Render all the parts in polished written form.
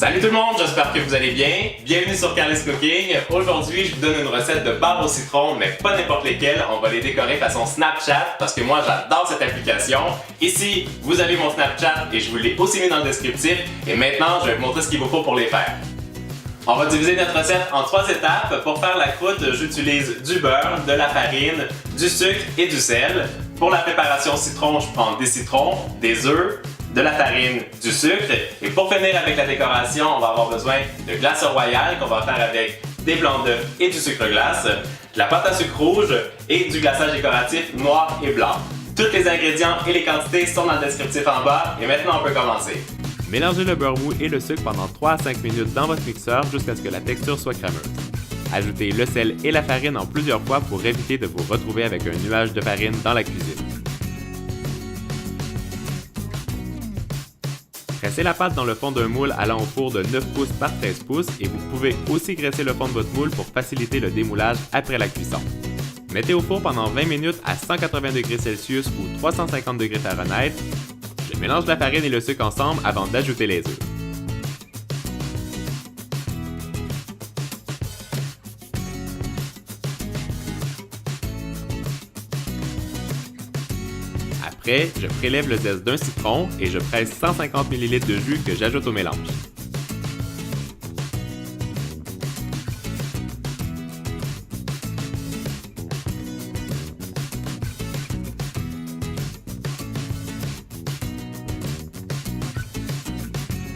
Salut tout le monde, j'espère que vous allez bien. Bienvenue sur Carl's Cooking. Aujourd'hui, je vous donne une recette de barres au citron, mais pas n'importe lesquelles. On va les décorer façon Snapchat parce que moi j'adore cette application. Ici, vous avez mon Snapchat et je vous l'ai aussi mis dans le descriptif. Et maintenant, je vais vous montrer ce qu'il vous faut pour les faire. On va diviser notre recette en 3 étapes. Pour faire la croûte, j'utilise du beurre, de la farine, du sucre et du sel. Pour la préparation citron, je prends des citrons, des œufs, de la farine, du sucre. Et pour finir avec la décoration, on va avoir besoin de glace royale qu'on va faire avec des blancs d'œufs et du sucre glace, de la pâte à sucre rouge et du glaçage décoratif noir et blanc. Tous les ingrédients et les quantités sont dans le descriptif en bas et maintenant on peut commencer. Mélangez le beurre mou et le sucre pendant 3 à 5 minutes dans votre mixeur jusqu'à ce que la texture soit crémeuse. Ajoutez le sel et la farine en plusieurs fois pour éviter de vous retrouver avec un nuage de farine dans la cuisine. Pressez la pâte dans le fond d'un moule allant au four de 9 pouces par 13 pouces et vous pouvez aussi graisser le fond de votre moule pour faciliter le démoulage après la cuisson. Mettez au four pendant 20 minutes à 180°C ou 350°F. Je mélange la farine et le sucre ensemble avant d'ajouter les œufs. Après, je prélève le zeste d'un citron et je presse 150 ml de jus que j'ajoute au mélange.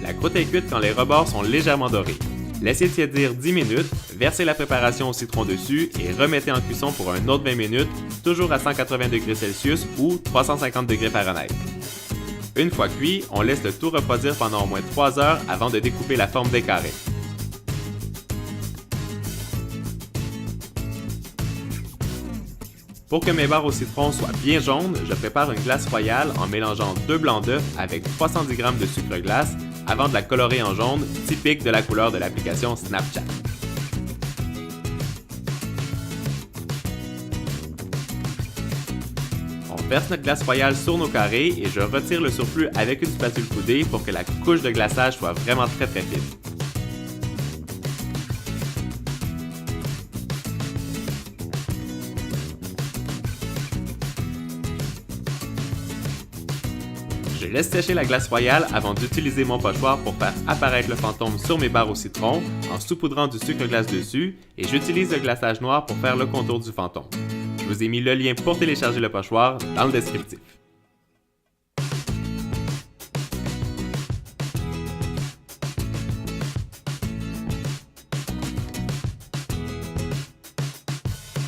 La croûte est cuite quand les rebords sont légèrement dorés. Laissez tiédir 10 minutes, versez la préparation au citron dessus et remettez en cuisson pour un autre 20 minutes, toujours à 180°C ou 350°F. Une fois cuit, on laisse le tout refroidir pendant au moins 3 heures avant de découper la forme des carrés. Pour que mes barres au citron soient bien jaunes, je prépare une glace royale en mélangeant 2 blancs d'œufs avec 310 g de sucre glace avant de la colorer en jaune, typique de la couleur de l'application Snapchat. On verse notre glace royale sur nos carrés et je retire le surplus avec une spatule coudée pour que la couche de glaçage soit vraiment très fine. Je laisse sécher la glace royale avant d'utiliser mon pochoir pour faire apparaître le fantôme sur mes barres au citron en saupoudrant du sucre glace dessus et j'utilise le glaçage noir pour faire le contour du fantôme. Je vous ai mis le lien pour télécharger le pochoir dans le descriptif.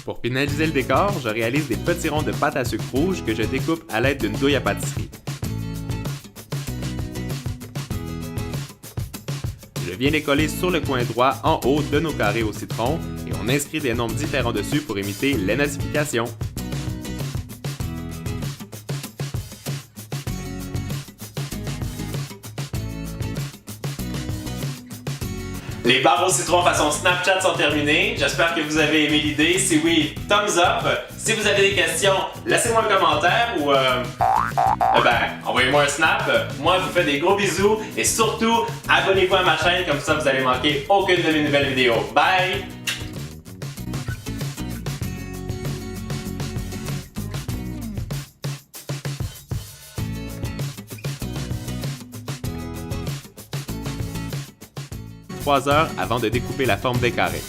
Pour finaliser le décor, je réalise des petits ronds de pâte à sucre rouge que je découpe à l'aide d'une douille à pâtisserie. Je viens les coller sur le coin droit en haut de nos carrés au citron et on inscrit des nombres différents dessus pour imiter les notifications. Les barres au citron façon Snapchat sont terminées. J'espère que vous avez aimé l'idée. Si oui, thumbs up. Si vous avez des questions, laissez-moi un commentaire ou envoyez-moi un snap. Moi, je vous fais des gros bisous et surtout, abonnez-vous à ma chaîne comme ça vous n'allez manquer aucune de mes nouvelles vidéos. Bye! Heures avant de découper la forme des carrés.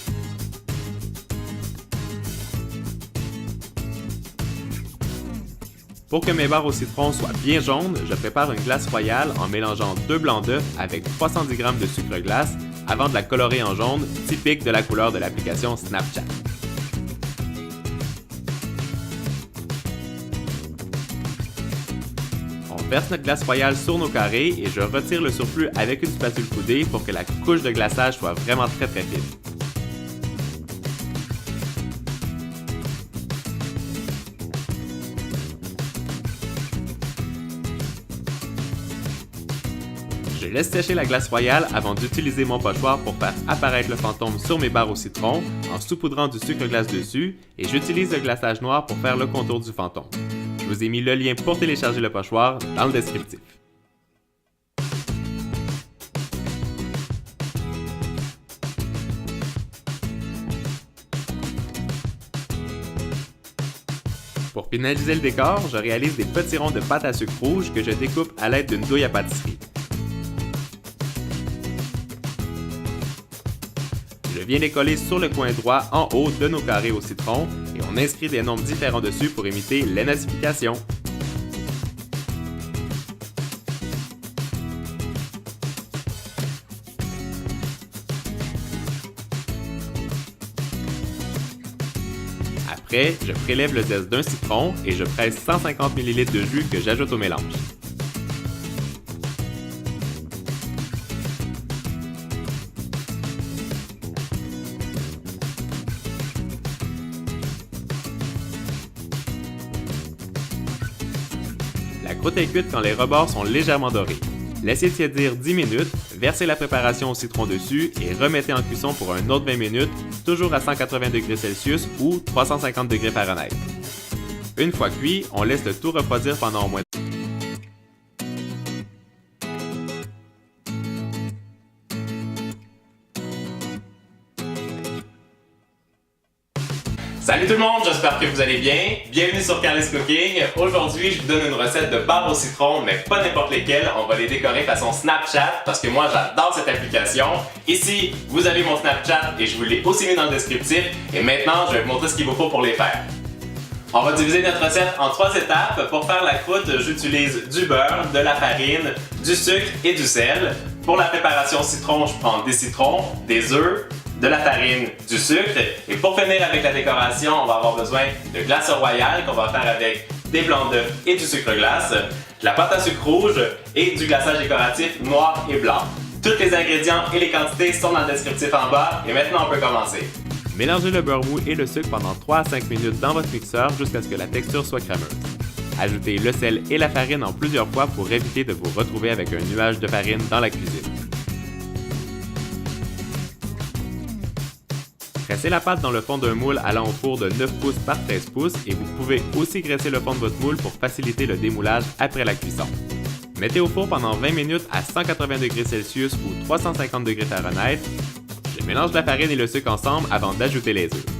Pour que mes barres au citron soient bien jaunes, je prépare une glace royale en mélangeant 2 blancs d'œufs avec 310 g de sucre glace avant de la colorer en jaune, typique de la couleur de l'application Snapchat. On verse notre glace royale sur nos carrés et je retire le surplus avec une spatule coudée pour que la couche de glaçage soit vraiment très fine. Je laisse sécher la glace royale avant d'utiliser mon pochoir pour faire apparaître le fantôme sur mes barres au citron en saupoudrant du sucre glace dessus et j'utilise le glaçage noir pour faire le contour du fantôme. Je vous ai mis le lien pour télécharger le pochoir dans le descriptif. Pour finaliser le décor, je réalise des petits ronds de pâte à sucre rouge que je découpe à l'aide d'une douille à pâtisserie. Je viens les coller sur le coin droit en haut de nos carrés au citron et on inscrit des nombres différents dessus pour imiter les notifications. Après, je prélève le zeste d'un citron et je presse 150 ml de jus que j'ajoute au mélange. La croûte est cuite quand les rebords sont légèrement dorés. Laissez tiédir 10 minutes, versez la préparation au citron dessus et remettez en cuisson pour un autre 20 minutes, toujours à 180°C ou 350°F. Une fois cuit, on laisse le tout refroidir pendant au moins. Salut tout le monde, j'espère que vous allez bien. Bienvenue sur Carl's Cooking. Aujourd'hui, je vous donne une recette de barres au citron, mais pas n'importe lesquelles. On va les décorer façon Snapchat parce que moi j'adore cette application. Ici, vous avez mon Snapchat et je vous l'ai aussi mis dans le descriptif. Et maintenant, je vais vous montrer ce qu'il vous faut pour les faire. On va diviser notre recette en 3 étapes. Pour faire la croûte, j'utilise du beurre, de la farine, du sucre et du sel. Pour la préparation citron, je prends des citrons, des œufs, de la farine, du sucre. Et pour finir avec la décoration, on va avoir besoin de glace royale qu'on va faire avec des blancs d'œufs et du sucre glace, de la pâte à sucre rouge et du glaçage décoratif noir et blanc. Tous les ingrédients et les quantités sont dans le descriptif en bas et maintenant on peut commencer. Mélangez le beurre mou et le sucre pendant 3 à 5 minutes dans votre mixeur jusqu'à ce que la texture soit crémeuse. Ajoutez le sel et la farine en plusieurs fois pour éviter de vous retrouver avec un nuage de farine dans la cuisine. Pressez la pâte dans le fond d'un moule allant au four de 9 pouces par 13 pouces et vous pouvez aussi graisser le fond de votre moule pour faciliter le démoulage après la cuisson. Mettez au four pendant 20 minutes à 180°C ou 350°F. Je mélange la farine et le sucre ensemble avant d'ajouter les œufs.